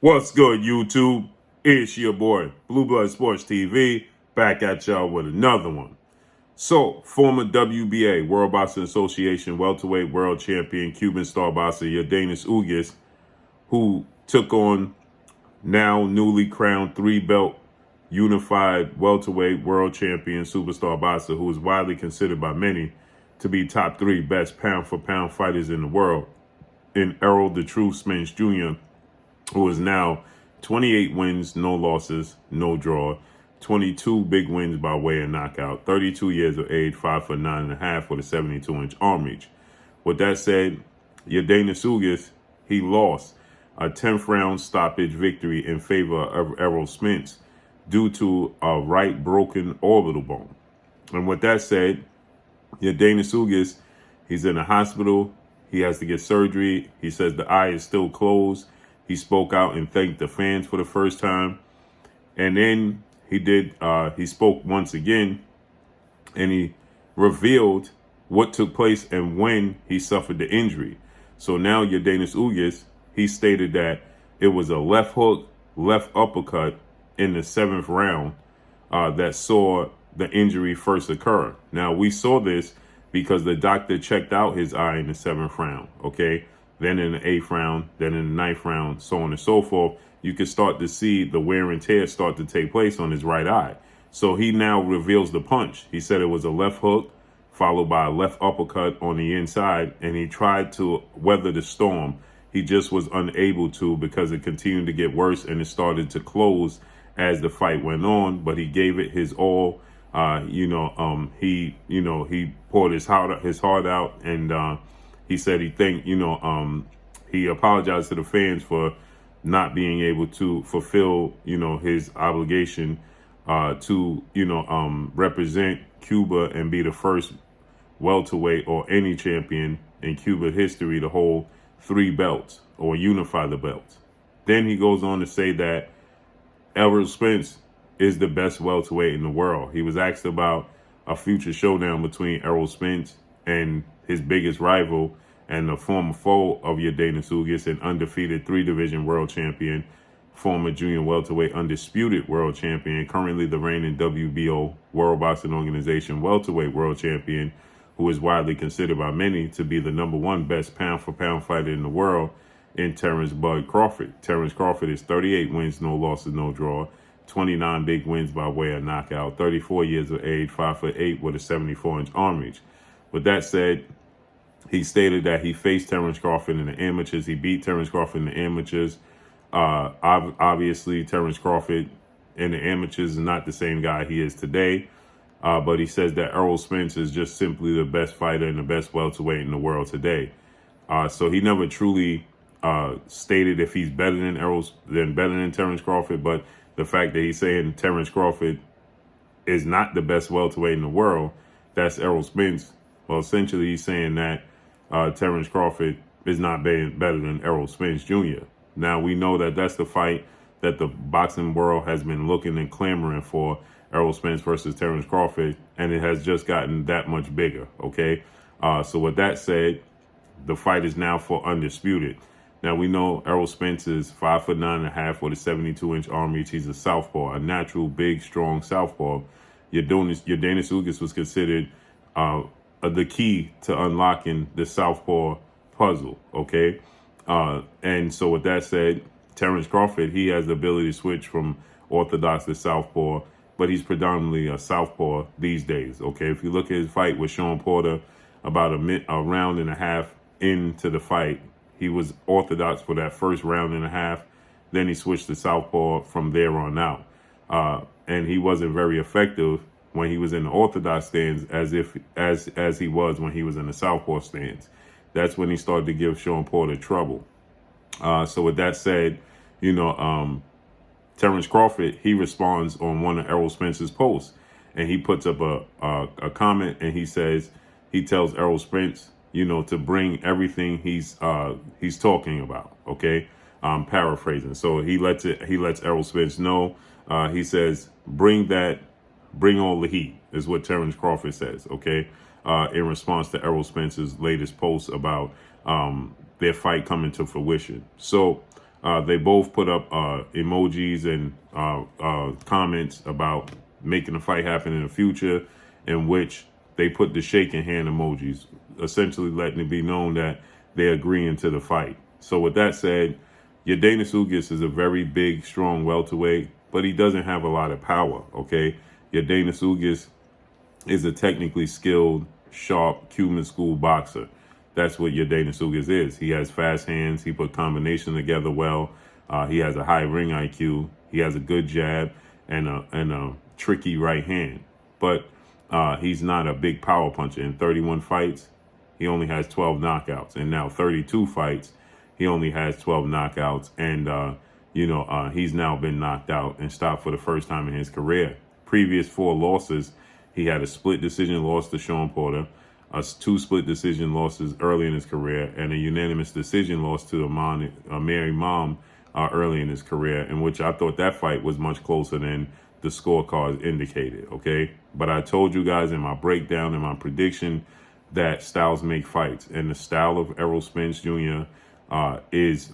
What's good, YouTube? It's your boy, Blue Blood Sports TV, back at y'all with another one. So, former WBA, World Boxing Association welterweight world champion, Cuban star boxer Yordenis Ugas, who took on now newly crowned three-belt unified welterweight world champion superstar boxer, who is widely considered by many to be top three best pound-for-pound fighters in the world, in Errol the True Spence Jr., who is now 28 wins, no losses, no draw, 22 big wins by way of knockout, 32 years of age, 5'9.5" with a 72-inch arm reach. With that said, Yordenis Ugas, he lost a 10th round stoppage victory in favor of Errol Spence due to a right broken orbital bone. And with that said, Yordenis Ugas, he's in a hospital. He has to get surgery. He says the eye is still closed. He spoke out and thanked the fans for the first time. And then he spoke once again, and he revealed what took place and when he suffered the injury. So now Yordenis Ugas, he stated that it was a left hook, left uppercut in the 7th round that saw the injury first occur. Now, we saw this because the doctor checked out his eye in the 7th round, okay? Then in the 8th round, then in the 9th round, so on and so forth. You can start to see the wear and tear start to take place on his right eye. So he now reveals the punch. He said it was a left hook followed by a left uppercut on the inside, and he tried to weather the storm. He just was unable to because it continued to get worse and it started to close as the fight went on, but he gave it his all. He poured his heart out, and he said he thanked, he apologized to the fans for not being able to fulfill, his obligation to, represent Cuba and be the first welterweight or any champion in Cuba history to hold 3 belts or unify the belts. Then he goes on to say that Errol Spence is the best welterweight in the world. He was asked about a future showdown between Errol Spence and his biggest rival and the former foe of Yordenis Ugas, an undefeated 3-division world champion, former junior welterweight undisputed world champion, currently the reigning WBO, World Boxing Organization welterweight world champion, who is widely considered by many to be the #1 best pound-for-pound fighter in the world, in Terence Bud Crawford. Terence Crawford is 38 wins, no losses, no draw, 29 big wins by way of knockout, 34 years of age, 5'8" with a 74-inch arm reach. With that said, he stated that he faced Terence Crawford in the amateurs. He beat Terence Crawford in the amateurs. Obviously, Terence Crawford in the amateurs is not the same guy he is today. But he says that Errol Spence is just simply the best fighter and the best welterweight in the world today. So he never truly stated if he's better than Terence Crawford. But the fact that he's saying Terence Crawford is not the best welterweight in the world, that's Errol Spence. Well, essentially, he's saying that Terence Crawford is not better than Errol Spence Jr. Now, we know that that's the fight that the boxing world has been looking and clamoring for, Errol Spence versus Terence Crawford, and it has just gotten that much bigger, okay? So with that said, the fight is now for undisputed. Now, we know Errol Spence is 5'9.5" with a 72-inch arm reach. He's a southpaw, a natural, big, strong southpaw. Yordenis Ugas was considered the key to unlocking the southpaw puzzle, okay? And so with that said, Terence Crawford, he has the ability to switch from orthodox to southpaw, but he's predominantly a southpaw these days, okay? If you look at his fight with Sean Porter, about a round and a half into the fight, he was orthodox for that first round and a half. Then he switched to southpaw from there on out. And he wasn't very effective when he was in the orthodox stance as he was when he was in the southpaw stance. That's when he started to give Sean Porter trouble. So with that said, Terence Crawford, he responds on one of Errol Spence's posts, and he puts up a comment, and he tells Errol Spence, to bring everything he's talking about. Okay, I'm paraphrasing. So he lets Errol Spence know. He says, bring all the heat, is what Terence Crawford says. Okay, in response to Errol Spence's latest post about their fight coming to fruition. So They both put up emojis and comments about making the fight happen in the future, in which they put the shaking hand emojis, essentially letting it be known that they're agreeing to the fight. So with that said, Yordenis Ugas is a very big, strong welterweight, but he doesn't have a lot of power, okay? Yordenis Ugas is a technically skilled, sharp Cuban school boxer. That's what Yordenis Ugas is. He has fast hands. He put combination together well. He has a high ring IQ. He has a good jab and a tricky right hand. But he's not a big power puncher. In 31 fights, he only has 12 knockouts. And now 32 fights, he only has 12 knockouts. And, he's now been knocked out and stopped for the first time in his career. Previous 4 losses, he had a split decision loss to Sean Porter, 2 split decision losses early in his career, and a unanimous decision loss to Mary Mom early in his career, in which I thought that fight was much closer than the scorecards indicated, okay? But I told you guys in my breakdown and my prediction that styles make fights, and the style of Errol Spence Jr. Is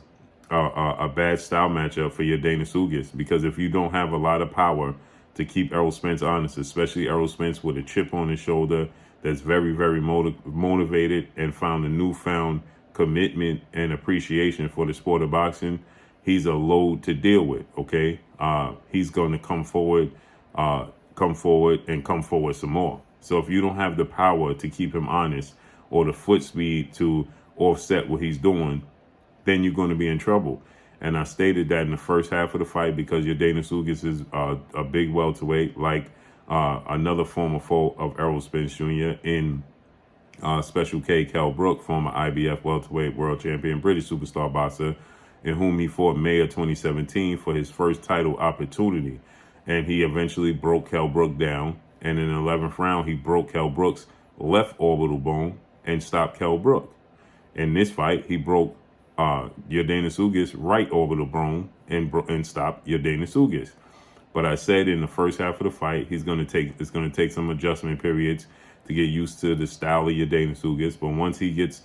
a bad style matchup for Yordenis Ugas, because if you don't have a lot of power to keep Errol Spence honest, especially Errol Spence with a chip on his shoulder that's very, very motivated and found a newfound commitment and appreciation for the sport of boxing, he's a load to deal with, okay? He's going to come forward some more. So if you don't have the power to keep him honest or the foot speed to offset what he's doing, then you're going to be in trouble. And I stated that in the first half of the fight, because Yordenis Ugas is a big welterweight, like another former foe of Errol Spence Jr. in Special K, Kell Brook, former IBF welterweight world champion, British superstar boxer, in whom he fought May of 2017 for his first title opportunity. And he eventually broke Kell Brook down. And in the 11th round, he broke Kell Brook's left orbital bone and stopped Kell Brook. In this fight, he broke Yordenis Ugas' right orbital bone and stopped Yordenis Ugas. But I said in the first half of the fight, it's going to take some adjustment periods to get used to the style of Yordenis Ugas. But once he gets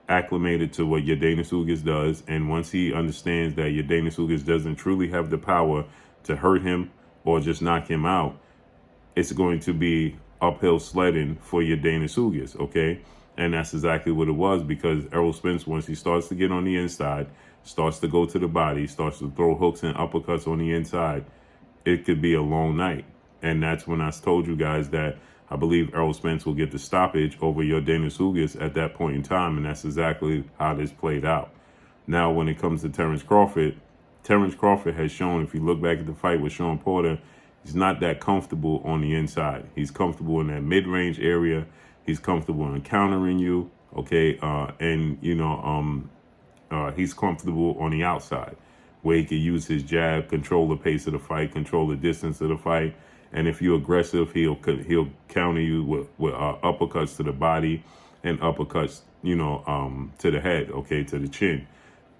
acclimated to what Yordenis Ugas does, and once he understands that Yordenis Ugas doesn't truly have the power to hurt him or just knock him out, it's going to be uphill sledding for Yordenis Ugas, okay? And that's exactly what it was, because Errol Spence, once he starts to get on the inside, starts to go to the body, starts to throw hooks and uppercuts on the inside, it could be a long night. And that's when I told you guys that I believe Errol Spence will get the stoppage over Yordenis Ugas at that point in time, and that's exactly how this played out. Now, when it comes to Terence Crawford has shown, if you look back at the fight with Sean Porter, he's not that comfortable on the inside. He's comfortable in that mid-range area. He's comfortable in countering you, okay? He's comfortable on the outside, where he can use his jab, control the pace of the fight, control the distance of the fight. And if you're aggressive, he'll counter you with uppercuts to the body and uppercuts, to the head, okay, to the chin.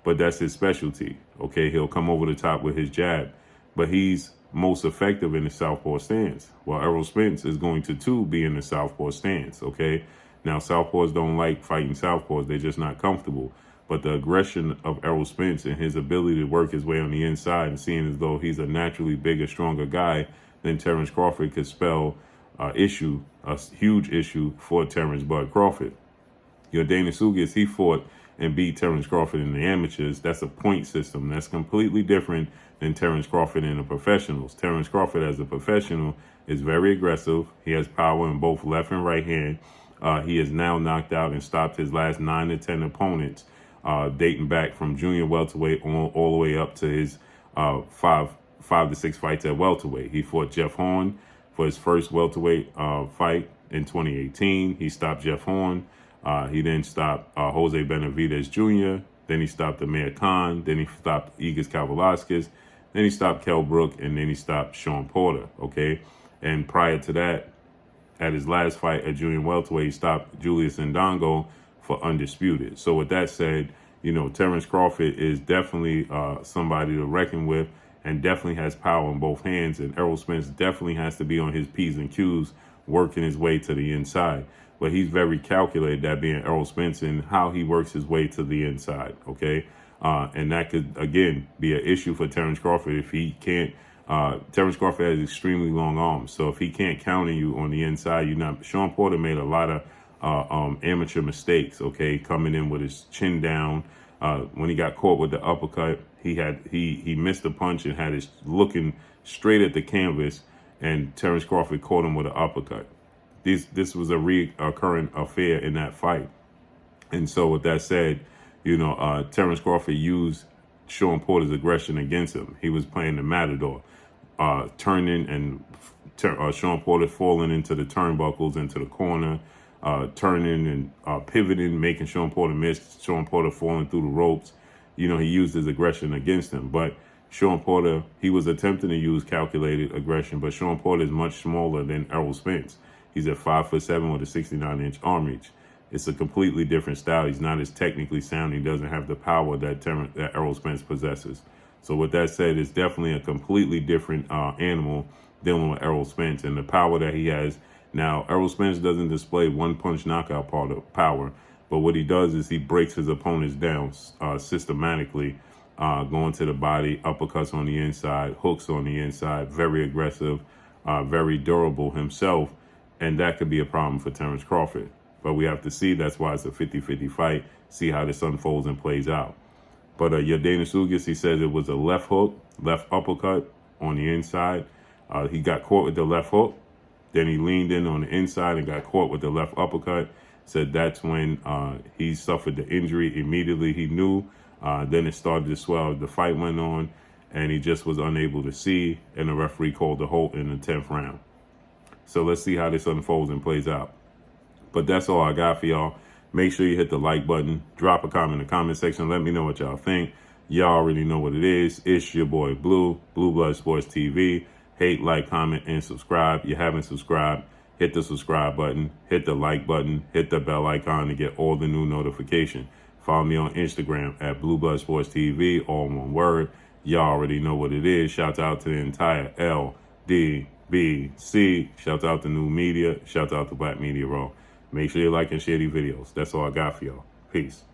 But that's his specialty, okay? He'll come over the top with his jab, but he's most effective in the southpaw stance, while Errol Spence is going to too be in the southpaw stance, okay? Now, southpaws don't like fighting southpaws. They're just not comfortable. But the aggression of Errol Spence and his ability to work his way on the inside, and seeing as though he's a naturally bigger, stronger guy than Terence Crawford, could spell a huge issue for Terence Bud Crawford. Yordenis Ugas, he fought and beat Terence Crawford in the amateurs. That's a point system. That's completely different than Terence Crawford in the professionals. Terence Crawford, as a professional, is very aggressive. He has power in both left and right hand. He has now knocked out and stopped his last 9 to 10 opponents, dating back from junior welterweight all the way up to his 5 to 6 fights at welterweight. He fought Jeff Horn for his first welterweight fight in 2018. He stopped Jeff Horn. He then stopped Jose Benavidez Jr. Then he stopped Amir Khan. Then he stopped Igor Kavalauskas. Then he stopped Kell Brook, and then he stopped Sean Porter, okay? And prior to that, at his last fight at junior welterweight, he stopped Julius Ndongo for undisputed. So with that said, Terence Crawford is definitely somebody to reckon with, and definitely has power in both hands. And Errol Spence definitely has to be on his P's and Q's, working his way to the inside. But he's very calculated, that being Errol Spence, and how he works his way to the inside, okay? And that could, again, be an issue for Terence Crawford if he can't. Terence Crawford has extremely long arms. So if he can't counter you on the inside, you're not. Sean Porter made a lot of amateur mistakes, okay, coming in with his chin down. When he got caught with the uppercut, he missed the punch and had his looking straight at the canvas, and Terence Crawford caught him with an uppercut. This was a recurrent affair in that fight. And so with that said, Terence Crawford used Sean Porter's aggression against him. He was playing the matador, turning and Sean Porter falling into the turnbuckles, into the corner, turning and pivoting, making Sean Porter miss, Sean Porter falling through the ropes. He used his aggression against him. But Sean Porter, he was attempting to use calculated aggression, but Sean Porter is much smaller than Errol Spence. He's at 5'7" with a 69-inch arm reach. It's a completely different style. He's not as technically sound. He doesn't have the power that Errol Spence possesses. So with that said, it's definitely a completely different animal dealing with Errol Spence and the power that he has. Now, Errol Spence doesn't display one-punch knockout power, but what he does is he breaks his opponents down systematically, going to the body, uppercuts on the inside, hooks on the inside, very aggressive, very durable himself, and that could be a problem for Terence Crawford. But we have to see. That's why it's a 50-50 fight. See how this unfolds and plays out. But Yordenis Ugas, he says it was a left hook, left uppercut on the inside. He got caught with the left hook. Then he leaned in on the inside and got caught with the left uppercut. Said that's when he suffered the injury. Immediately he knew. Then it started to swell. The fight went on, and he just was unable to see. And the referee called the halt in the 10th round. So let's see how this unfolds and plays out. But that's all I got for y'all. Make sure you hit the like button. Drop a comment in the comment section. Let me know what y'all think. Y'all already know what it is. It's your boy Blue Blood Sports TV. Hate, like, comment, and subscribe. You haven't subscribed, hit the subscribe button, hit the like button, hit the bell icon to get all the new notification. Follow me on Instagram at Blue Blood Sports TV, all one word. Y'all already know what it is. Shout out to the entire LDBC. Shout out to New Media. Shout out to Black Media Raw. Make sure you like and share these videos. That's all I got for y'all. Peace.